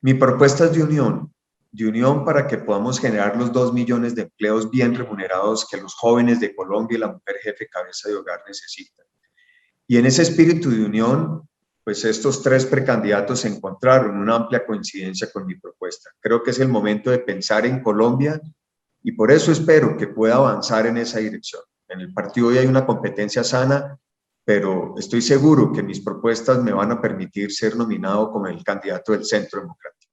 Mi propuesta es de unión para que podamos generar los 2 millones de empleos bien remunerados que los jóvenes de Colombia y la mujer jefe cabeza de hogar necesitan. Y en ese espíritu de unión, pues estos tres precandidatos encontraron una amplia coincidencia con mi propuesta. Creo que es el momento de pensar en Colombia y por eso espero que pueda avanzar en esa dirección. En el partido hoy hay una competencia sana, pero estoy seguro que mis propuestas me van a permitir ser nominado como el candidato del Centro Democrático.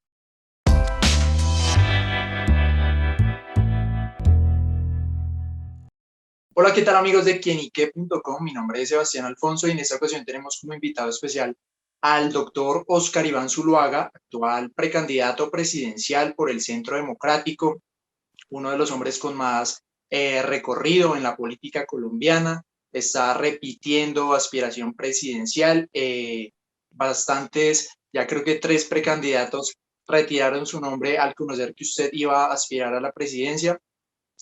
Hola, ¿qué tal amigos de quienique.com? Mi nombre es Sebastián Alfonso y en esta ocasión tenemos como invitado especial al doctor Óscar Iván Zuluaga, actual precandidato presidencial por el Centro Democrático, uno de los hombres con más recorrido en la política colombiana, está repitiendo aspiración presidencial, ya creo que 3 precandidatos retiraron su nombre al conocer que usted iba a aspirar a la presidencia.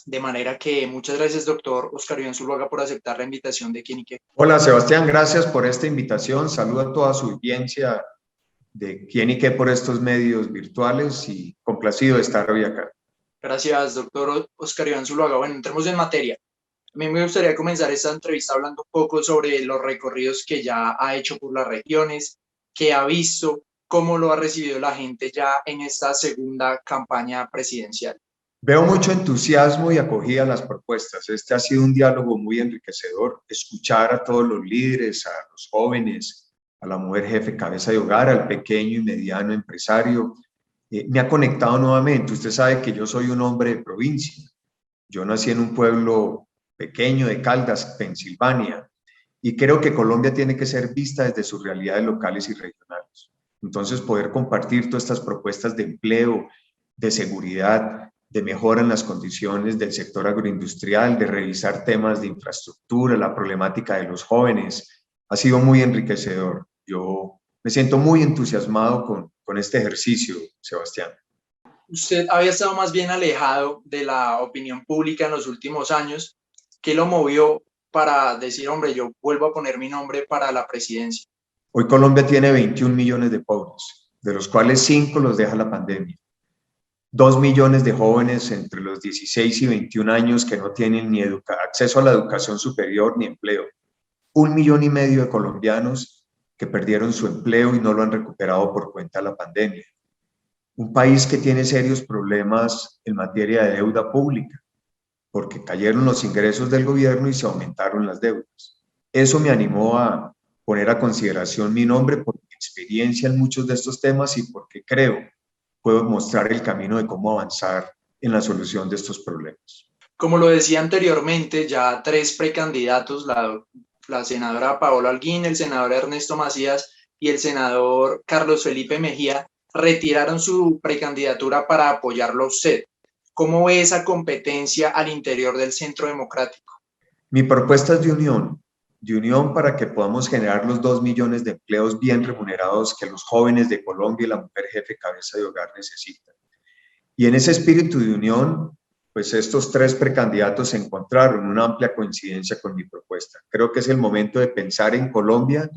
De manera que muchas gracias, doctor Óscar Iván Zuluaga, por aceptar la invitación de Quienique. Hola, Sebastián, gracias por esta invitación. Saludo a toda su audiencia de Quienique por estos medios virtuales y complacido de estar hoy acá. Gracias, doctor Óscar Iván Zuluaga. Bueno, entremos en materia. A mí me gustaría comenzar esta entrevista hablando un poco sobre los recorridos que ya ha hecho por las regiones, que ha visto, cómo lo ha recibido la gente ya en esta segunda campaña presidencial. Veo mucho entusiasmo y acogida a las propuestas. Este ha sido un diálogo muy enriquecedor. Escuchar a todos los líderes, a los jóvenes, a la mujer jefe cabeza de hogar, al pequeño y mediano empresario, me ha conectado nuevamente. Usted sabe que yo soy un hombre de provincia. Yo nací en un pueblo pequeño de Caldas, Pensilvania, y creo que Colombia tiene que ser vista desde sus realidades locales y regionales. Entonces, poder compartir todas estas propuestas de empleo, de seguridad, de mejora en las condiciones del sector agroindustrial, de revisar temas de infraestructura, la problemática de los jóvenes, ha sido muy enriquecedor. Yo me siento muy entusiasmado con este ejercicio, Sebastián. Usted había estado más bien alejado de la opinión pública en los últimos años. ¿Qué lo movió para decir, hombre, yo vuelvo a poner mi nombre para la presidencia? Hoy Colombia tiene 21 millones de pobres, de los cuales 5 los deja la pandemia. 2 millones de jóvenes entre los 16 y 21 años que no tienen ni acceso a la educación superior ni empleo. 1,5 millones de colombianos que perdieron su empleo y no lo han recuperado por cuenta de la pandemia. Un país que tiene serios problemas en materia de deuda pública, porque cayeron los ingresos del gobierno y se aumentaron las deudas. Eso me animó a poner a consideración mi nombre por mi experiencia en muchos de estos temas y porque creo puedo mostrar el camino de cómo avanzar en la solución de estos problemas. Como lo decía anteriormente, ya 3 precandidatos, la senadora Paola Holguín, el senador Ernesto Macías y el senador Carlos Felipe Mejía, retiraron su precandidatura para apoyarlo a usted. ¿Cómo ve esa competencia al interior del Centro Democrático? Mi propuesta es de unión para que podamos generar los 2 millones de empleos bien remunerados que los jóvenes de Colombia y la mujer jefe cabeza de hogar necesitan. Y en ese espíritu de unión, pues estos 3 precandidatos encontraron una amplia coincidencia con mi propuesta. Creo que es el momento de pensar en Colombia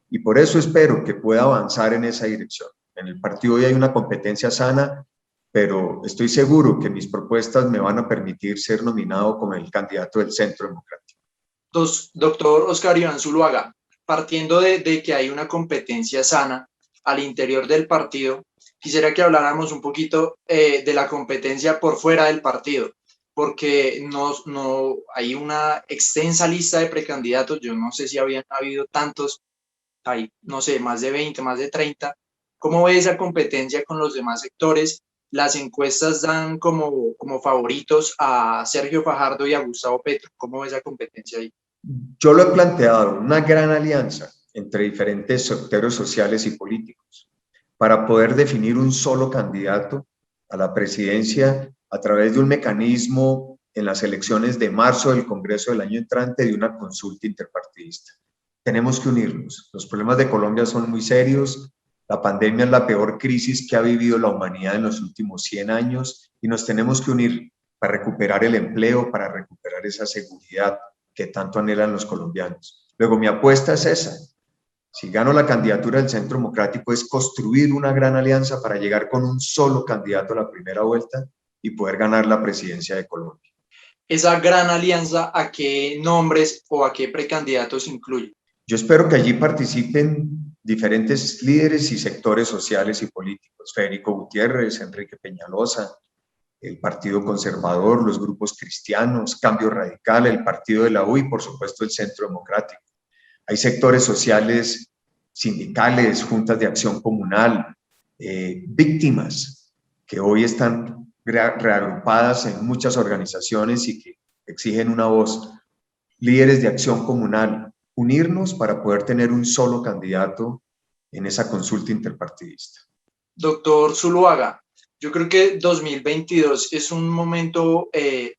y por eso espero que pueda avanzar en esa dirección. En el partido hoy hay una competencia sana, pero estoy seguro que mis propuestas me van a permitir ser nominado como el candidato del Centro Democrático. Doctor Óscar Iván Zuluaga, partiendo de que hay una competencia sana al interior del partido, quisiera que habláramos un poquito de la competencia por fuera del partido, porque no hay una extensa lista de precandidatos. Yo no sé si habían habido tantos, hay, no sé, más de 20, más de 30. ¿Cómo ve esa competencia con los demás sectores? Las encuestas dan como favoritos a Sergio Fajardo y a Gustavo Petro. ¿Cómo ve esa competencia ahí? Yo lo he planteado, una gran alianza entre diferentes sectores sociales y políticos para poder definir un solo candidato a la presidencia a través de un mecanismo en las elecciones de marzo del Congreso del año entrante de una consulta interpartidista. Tenemos que unirnos. Los problemas de Colombia son muy serios. La pandemia es la peor crisis que ha vivido la humanidad en los últimos 100 años y nos tenemos que unir para recuperar el empleo, para recuperar esa seguridad que tanto anhelan los colombianos. Luego, mi apuesta es esa, Si gano la candidatura del Centro Democrático es construir una gran alianza para llegar con un solo candidato a la primera vuelta y poder ganar la presidencia de Colombia. ¿Esa gran alianza a qué nombres o a qué precandidatos incluye? Yo espero que allí participen diferentes líderes y sectores sociales y políticos. Federico Gutiérrez, Enrique Peñalosa, el Partido Conservador, los grupos cristianos, Cambio Radical, el Partido de la U y por supuesto el Centro Democrático. Hay sectores sociales, sindicales, juntas de acción comunal, víctimas que hoy están reagrupadas en muchas organizaciones y que exigen una voz. Líderes de acción comunal, unirnos para poder tener un solo candidato en esa consulta interpartidista. Doctor Zuluaga, yo creo que 2022 es un momento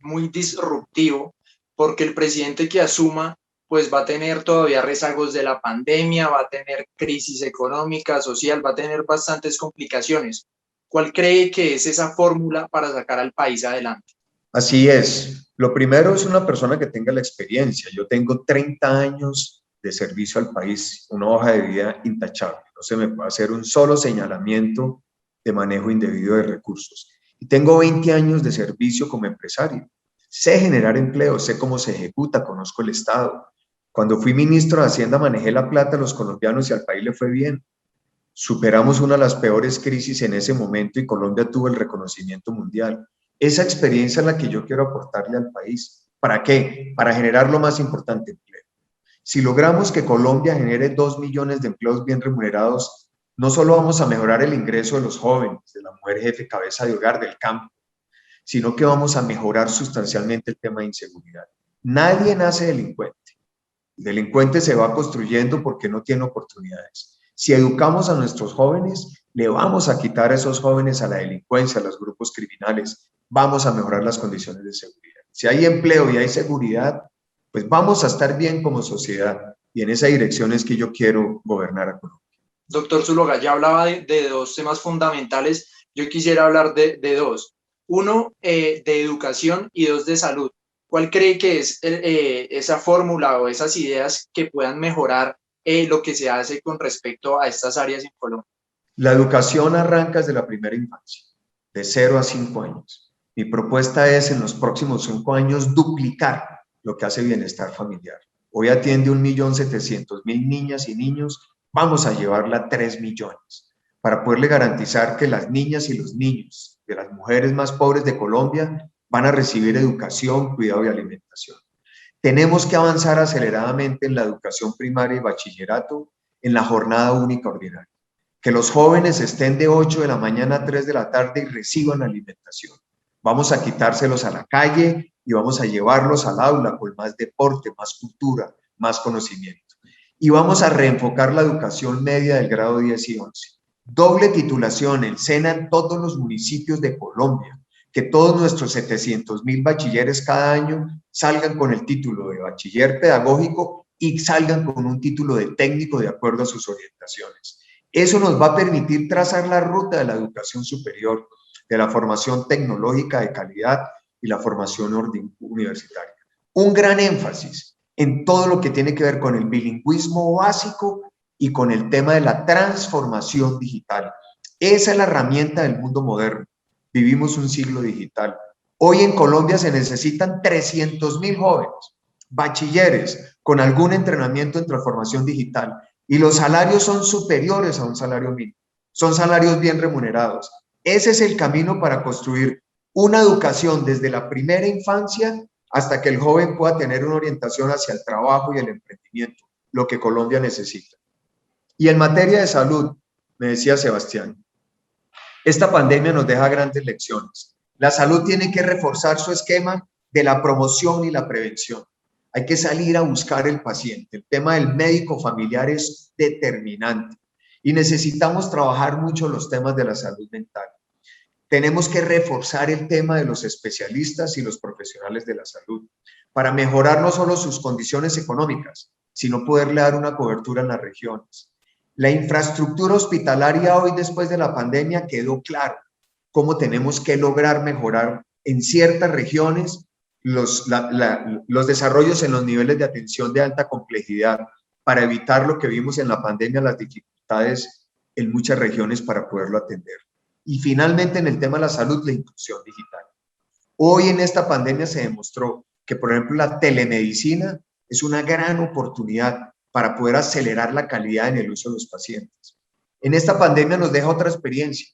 muy disruptivo porque el presidente que asuma pues va a tener todavía rezagos de la pandemia, va a tener crisis económica, social, va a tener bastantes complicaciones. ¿Cuál cree que es esa fórmula para sacar al país adelante? Así es. Lo primero es una persona que tenga la experiencia. Yo tengo 30 años de servicio al país, una hoja de vida intachable. No se me puede hacer un solo señalamiento de manejo indebido de recursos. Y tengo 20 años de servicio como empresario. Sé generar empleo, sé cómo se ejecuta, conozco el Estado. Cuando fui ministro de Hacienda manejé la plata a los colombianos y al país le fue bien. Superamos una de las peores crisis en ese momento y Colombia tuvo el reconocimiento mundial. Esa experiencia es la que yo quiero aportarle al país. ¿Para qué? Para generar lo más importante, empleo. Si logramos que Colombia genere 2 millones de empleos bien remunerados, no solo vamos a mejorar el ingreso de los jóvenes, de la mujer jefe, cabeza de hogar, del campo, sino que vamos a mejorar sustancialmente el tema de inseguridad. Nadie nace delincuente. El delincuente se va construyendo porque no tiene oportunidades. Si educamos a nuestros jóvenes, le vamos a quitar a esos jóvenes a la delincuencia, a los grupos criminales. Vamos a mejorar las condiciones de seguridad. Si hay empleo y hay seguridad, pues vamos a estar bien como sociedad. Y en esa dirección es que yo quiero gobernar a Colombia. Doctor Zuluaga, ya hablaba de dos temas fundamentales. Yo quisiera hablar de dos. Uno, de educación y dos, de salud. ¿Cuál cree que es esa fórmula o esas ideas que puedan mejorar lo que se hace con respecto a estas áreas en Colombia? La educación arranca desde la primera infancia, de 0 a 5 años. Mi propuesta es en los próximos 5 años duplicar lo que hace bienestar familiar. Hoy atiende 1.700.000 niñas y niños, vamos a llevarla a 3 millones para poderle garantizar que las niñas y los niños de las mujeres más pobres de Colombia van a recibir educación, cuidado y alimentación. Tenemos que avanzar aceleradamente en la educación primaria y bachillerato en la jornada única ordinaria. Que los jóvenes estén de 8 de la mañana a 3 de la tarde y reciban alimentación. Vamos a quitárselos a la calle y vamos a llevarlos al aula con más deporte, más cultura, más conocimiento. Y vamos a reenfocar la educación media del grado 10 y 11. Doble titulación en SENA en todos los municipios de Colombia. Que todos nuestros 700.000 bachilleres cada año salgan con el título de bachiller pedagógico y salgan con un título de técnico de acuerdo a sus orientaciones. Eso nos va a permitir trazar la ruta de la educación superior, de la formación tecnológica de calidad y la formación universitaria. Un gran énfasis en todo lo que tiene que ver con el bilingüismo básico y con el tema de la transformación digital. Esa es la herramienta del mundo moderno. Vivimos un siglo digital. Hoy en Colombia se necesitan 300.000 jóvenes, bachilleres, con algún entrenamiento en transformación digital. Y los salarios son superiores a un salario mínimo. Son salarios bien remunerados. Ese es el camino para construir una educación desde la primera infancia hasta que el joven pueda tener una orientación hacia el trabajo y el emprendimiento, lo que Colombia necesita. Y en materia de salud, me decía Sebastián, esta pandemia nos deja grandes lecciones. La salud tiene que reforzar su esquema de la promoción y la prevención. Hay que salir a buscar el paciente. El tema del médico familiar es determinante y necesitamos trabajar mucho los temas de la salud mental. Tenemos que reforzar el tema de los especialistas y los profesionales de la salud para mejorar no solo sus condiciones económicas, sino poderle dar una cobertura en las regiones. La infraestructura hospitalaria hoy, después de la pandemia, quedó claro cómo tenemos que lograr mejorar en ciertas regiones los desarrollos en los niveles de atención de alta complejidad, para evitar lo que vimos en la pandemia, las dificultades en muchas regiones para poderlo atender. Y finalmente, en el tema de la salud, la inclusión digital. Hoy en esta pandemia se demostró que, por ejemplo, la telemedicina es una gran oportunidad para poder acelerar la calidad en el uso de los pacientes. En esta pandemia nos deja otra experiencia.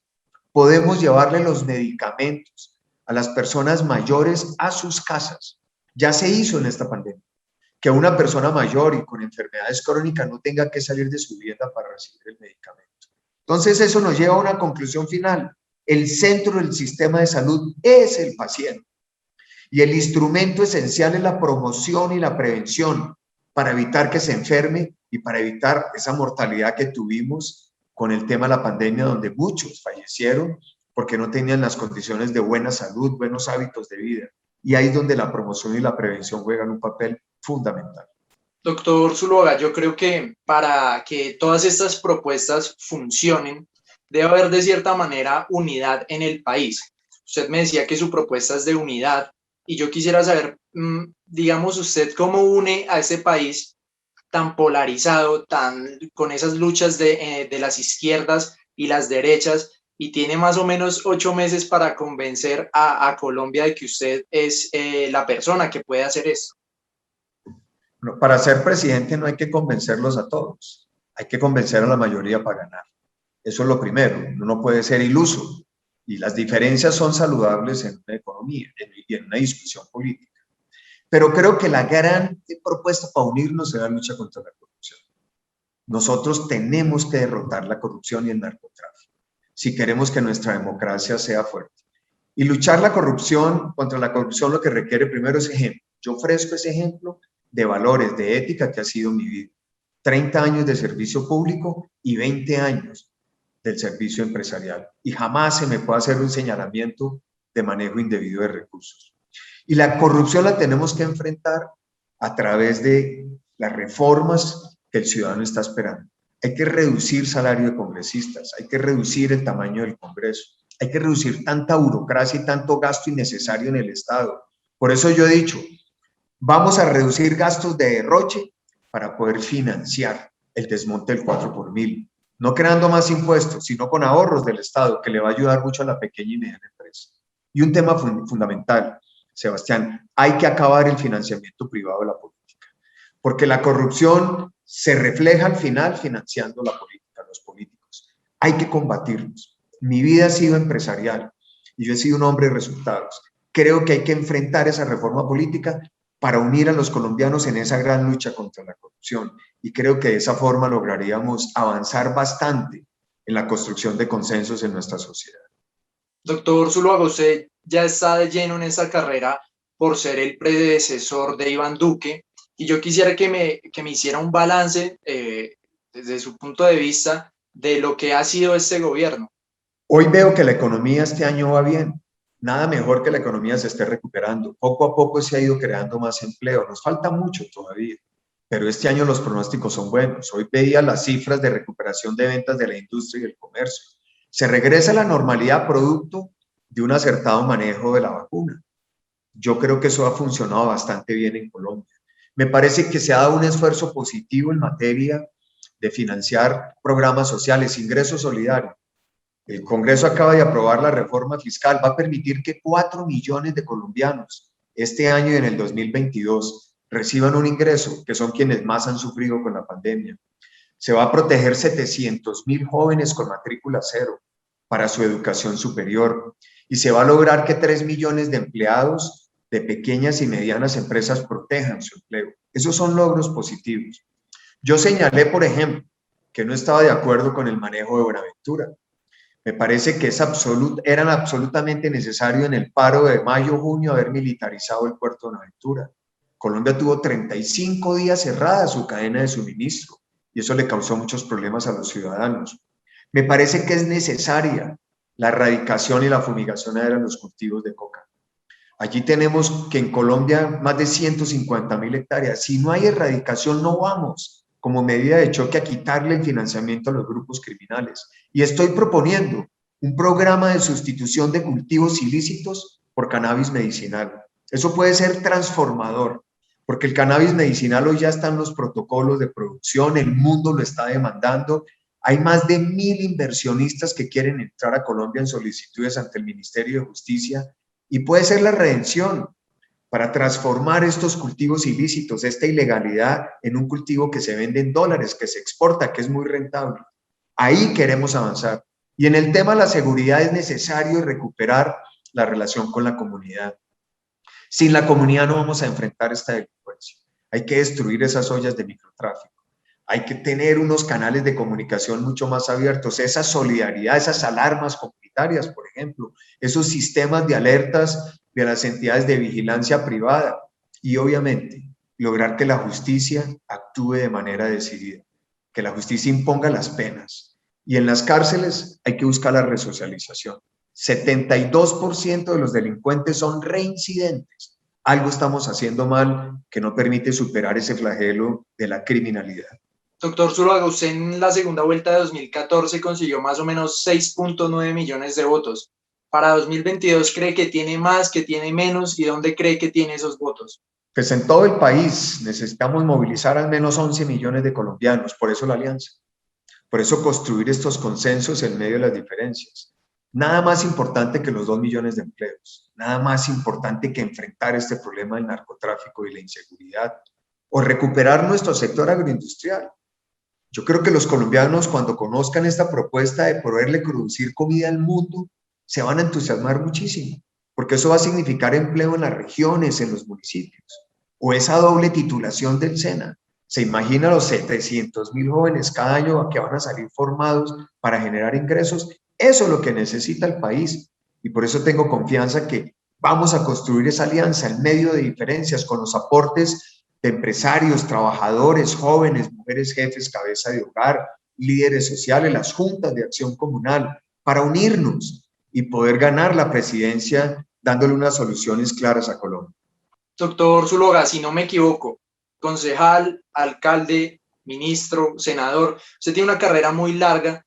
Podemos llevarle los medicamentos a las personas mayores a sus casas. Ya se hizo en esta pandemia. Que una persona mayor y con enfermedades crónicas no tenga que salir de su vivienda para recibir el medicamento. Entonces, eso nos lleva a una conclusión final. El centro del sistema de salud es el paciente. Y el instrumento esencial es la promoción y la prevención para evitar que se enferme y para evitar esa mortalidad que tuvimos con el tema de la pandemia, donde muchos fallecieron porque no tenían las condiciones de buena salud, buenos hábitos de vida. Y ahí es donde la promoción y la prevención juegan un papel fundamental. Doctor Zuluaga, yo creo que para que todas estas propuestas funcionen, debe haber de cierta manera unidad en el país. Usted me decía que su propuesta es de unidad y yo quisiera saber, digamos, usted cómo une a ese país tan polarizado, con esas luchas de las izquierdas y las derechas, y tiene más o menos 8 meses para convencer a Colombia de que usted es la persona que puede hacer esto. Para ser presidente no hay que convencerlos a todos, hay que convencer a la mayoría para ganar. Eso es lo primero, uno no puede ser iluso y las diferencias son saludables en una economía y en una discusión política. Pero creo que la gran propuesta para unirnos es la lucha contra la corrupción. Nosotros tenemos que derrotar la corrupción y el narcotráfico si queremos que nuestra democracia sea fuerte. Y luchar contra la corrupción lo que requiere primero es ejemplo. Yo ofrezco ese ejemplo de valores, de ética que ha sido mi vida. 30 años de servicio público y 20 años del servicio empresarial. Y jamás se me puede hacer un señalamiento de manejo indebido de recursos. Y la corrupción la tenemos que enfrentar a través de las reformas que el ciudadano está esperando. Hay que reducir salario de congresistas, hay que reducir el tamaño del Congreso, hay que reducir tanta burocracia y tanto gasto innecesario en el Estado. Por eso yo he dicho, vamos a reducir gastos de derroche para poder financiar el desmonte del 4x1000, no creando más impuestos, sino con ahorros del Estado, que le va a ayudar mucho a la pequeña y mediana empresa. Y un tema fundamental, Sebastián, hay que acabar el financiamiento privado de la política, porque la corrupción se refleja al final financiando la política, los políticos. Hay que combatirlos. Mi vida ha sido empresarial y yo he sido un hombre de resultados. Creo que hay que enfrentar esa reforma política para unir a los colombianos en esa gran lucha contra la corrupción. Y creo que de esa forma lograríamos avanzar bastante en la construcción de consensos en nuestra sociedad. Doctor Zuluaga, usted ya está de lleno en esa carrera por ser el predecesor de Iván Duque, y yo quisiera que me hiciera un balance desde su punto de vista de lo que ha sido este gobierno. Hoy veo que la economía este año va bien. Nada mejor que la economía se esté recuperando. Poco a poco se ha ido creando más empleo. Nos falta mucho todavía, pero este año los pronósticos son buenos. Hoy veía las cifras de recuperación de ventas de la industria y el comercio. Se regresa a la normalidad producto de un acertado manejo de la vacuna. Yo creo que eso ha funcionado bastante bien en Colombia. Me parece que se ha dado un esfuerzo positivo en materia de financiar programas sociales, ingresos solidarios. El Congreso acaba de aprobar la reforma fiscal, va a permitir que 4 millones de colombianos este año y en el 2022 reciban un ingreso, que son quienes más han sufrido con la pandemia. Se va a proteger 700,000 jóvenes con matrícula cero para su educación superior y se va a lograr que 3 millones de empleados de pequeñas y medianas empresas protejan su empleo. Esos son logros positivos. Yo señalé, por ejemplo, que no estaba de acuerdo con el manejo de Buenaventura. Me parece que era absolutamente necesario en el paro de mayo-junio haber militarizado el puerto de Buenaventura. Colombia tuvo 35 días cerrada su cadena de suministro y eso le causó muchos problemas a los ciudadanos. Me parece que es necesaria la erradicación y la fumigación de los cultivos de coca. Allí tenemos que en Colombia más de 150,000 hectáreas. Si no hay erradicación, no vamos como medida de choque a quitarle el financiamiento a los grupos criminales. Y estoy proponiendo un programa de sustitución de cultivos ilícitos por cannabis medicinal. Eso puede ser transformador, porque el cannabis medicinal hoy ya está en los protocolos de producción, el mundo lo está demandando. Hay más de 1.000 inversionistas que quieren entrar a Colombia en solicitudes ante el Ministerio de Justicia y puede ser la redención para transformar estos cultivos ilícitos, esta ilegalidad, en un cultivo que se vende en dólares, que se exporta, que es muy rentable. Ahí queremos avanzar. Y en el tema de la seguridad es necesario recuperar la relación con la comunidad. Sin la comunidad no vamos a enfrentar esta delincuencia. Hay que destruir esas ollas de microtráfico. Hay que tener unos canales de comunicación mucho más abiertos, esa solidaridad, esas alarmas comunitarias, por ejemplo, esos sistemas de alertas de las entidades de vigilancia privada y obviamente lograr que la justicia actúe de manera decidida, que la justicia imponga las penas. Y en las cárceles hay que buscar la resocialización. 72% de los delincuentes son reincidentes. Algo estamos haciendo mal que no permite superar ese flagelo de la criminalidad. Doctor Zuluaga, usted en la segunda vuelta de 2014 consiguió más o menos 6.9 millones de votos. Para 2022, ¿cree que tiene más, que tiene menos? ¿Y dónde cree que tiene esos votos? Pues en todo el país necesitamos movilizar al menos 11 millones de colombianos, por eso la alianza. Por eso construir estos consensos en medio de las diferencias. Nada más importante que los 2 millones de empleos, nada más importante que enfrentar este problema del narcotráfico y la inseguridad, o recuperar nuestro sector agroindustrial. Yo creo que los colombianos, cuando conozcan esta propuesta de poderle producir comida al mundo, se van a entusiasmar muchísimo, porque eso va a significar empleo en las regiones, en los municipios, o esa doble titulación del SENA. ¿Se imagina los 700.000 jóvenes cada año que van a salir formados para generar ingresos? Eso es lo que necesita el país, y por eso tengo confianza que vamos a construir esa alianza en medio de diferencias, con los aportes de empresarios, trabajadores, jóvenes, mujeres, jefes, cabeza de hogar, líderes sociales, las juntas de acción comunal, para unirnos y poder ganar la presidencia dándole unas soluciones claras a Colombia. Doctor Zuluaga, si no me equivoco, concejal, alcalde, ministro, senador, usted tiene una carrera muy larga.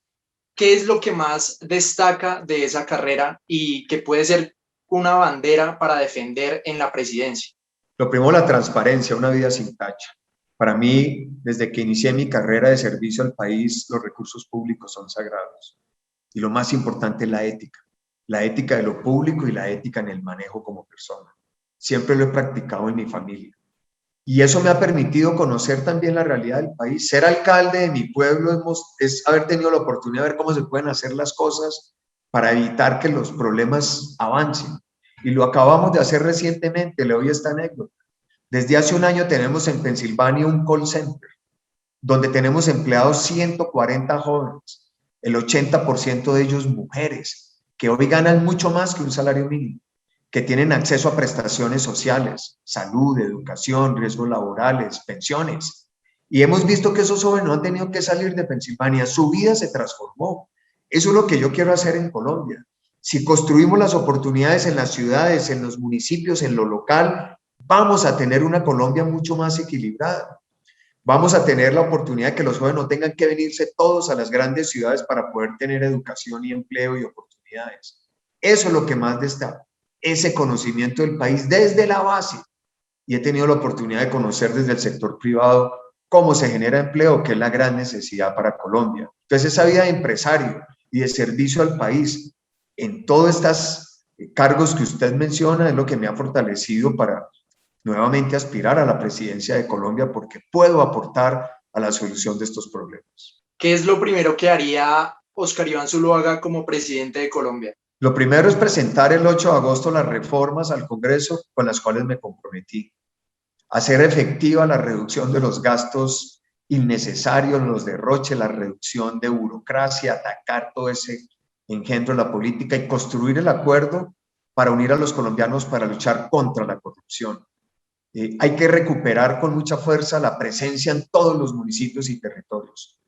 ¿Qué es lo que más destaca de esa carrera y que puede ser una bandera para defender en la presidencia? Lo primero, la transparencia, una vida sin tacha. Para mí, desde que inicié mi carrera de servicio al país, los recursos públicos son sagrados. Y lo más importante es la ética de lo público y la ética en el manejo como persona. Siempre lo he practicado en mi familia. Y eso me ha permitido conocer también la realidad del país. Ser alcalde de mi pueblo es haber tenido la oportunidad de ver cómo se pueden hacer las cosas para evitar que los problemas avancen. Y lo acabamos de hacer recientemente, le doy esta anécdota. Desde hace un año tenemos en Pensilvania un call center, donde tenemos empleados 140 jóvenes, el 80% de ellos mujeres, que hoy ganan mucho más que un salario mínimo, que tienen acceso a prestaciones sociales, salud, educación, riesgos laborales, pensiones. Y hemos visto que esos jóvenes no han tenido que salir de Pensilvania, su vida se transformó. Eso es lo que yo quiero hacer en Colombia. Si construimos las oportunidades en las ciudades, en los municipios, en lo local, vamos a tener una Colombia mucho más equilibrada. Vamos a tener la oportunidad de que los jóvenes no tengan que venirse todos a las grandes ciudades para poder tener educación y empleo y oportunidades. Eso es lo que más destaca, ese conocimiento del país desde la base. Y he tenido la oportunidad de conocer desde el sector privado cómo se genera empleo, que es la gran necesidad para Colombia. Entonces, esa vida de empresario y de servicio al país en todos estos cargos que usted menciona es lo que me ha fortalecido para nuevamente aspirar a la presidencia de Colombia, porque puedo aportar a la solución de estos problemas. ¿Qué es lo primero que haría Óscar Iván Zuluaga como presidente de Colombia? Lo primero es presentar el 8 de agosto las reformas al Congreso con las cuales me comprometí. Hacer efectiva la reducción de los gastos innecesarios, los derroches, la reducción de burocracia, atacar todo ese engendro de la política y construir el acuerdo para unir a los colombianos para luchar contra la corrupción. Hay que recuperar con mucha fuerza la presencia en todos los municipios y territorios.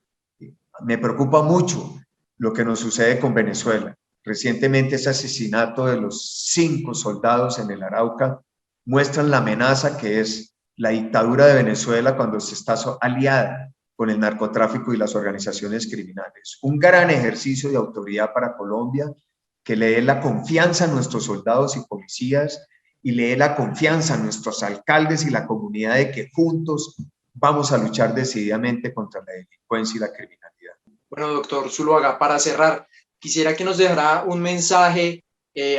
Me preocupa mucho lo que nos sucede con Venezuela. Recientemente ese asesinato de los 5 soldados en el Arauca muestran la amenaza que es la dictadura de Venezuela cuando se está aliada con el narcotráfico y las organizaciones criminales. Un gran ejercicio de autoridad para Colombia que le dé la confianza a nuestros soldados y policías y le dé la confianza a nuestros alcaldes y la comunidad de que juntos vamos a luchar decididamente contra la delincuencia y la criminalidad. Bueno, doctor Zuluaga, para cerrar, quisiera que nos dejara un mensaje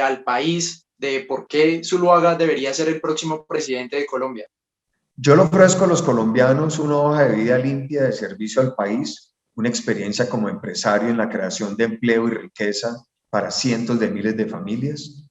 al país de por qué Zuluaga debería ser el próximo presidente de Colombia. Yo le ofrezco a los colombianos una hoja de vida limpia de servicio al país, una experiencia como empresario en la creación de empleo y riqueza para cientos de miles de familias.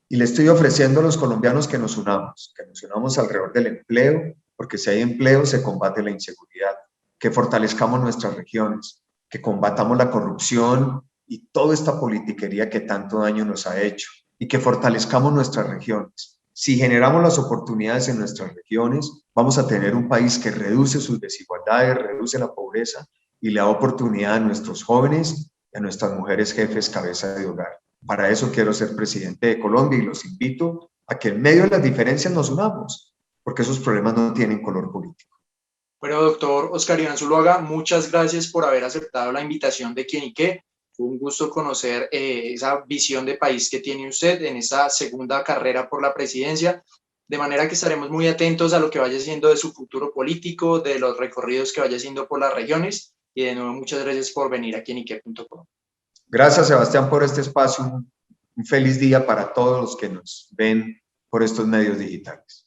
Y le estoy ofreciendo a los colombianos que nos unamos alrededor del empleo, porque si hay empleo se combate la inseguridad, que fortalezcamos nuestras regiones, que combatamos la corrupción y toda esta politiquería que tanto daño nos ha hecho, y que fortalezcamos nuestras regiones. Si generamos las oportunidades en nuestras regiones, vamos a tener un país que reduce sus desigualdades, reduce la pobreza y le da oportunidad a nuestros jóvenes y a nuestras mujeres jefes cabeza de hogar. Para eso quiero ser presidente de Colombia y los invito a que en medio de las diferencias nos unamos, porque esos problemas no tienen color político. Bueno, doctor Oscar Iván Zuluaga, muchas gracias por haber aceptado la invitación de Quién y Qué. Fue un gusto conocer esa visión de país que tiene usted en esa segunda carrera por la presidencia, de manera que estaremos muy atentos a lo que vaya siendo de su futuro político, de los recorridos que vaya haciendo por las regiones, y de nuevo muchas gracias por venir a quienique.com. Gracias, Sebastián, por este espacio. Un feliz día para todos los que nos ven por estos medios digitales.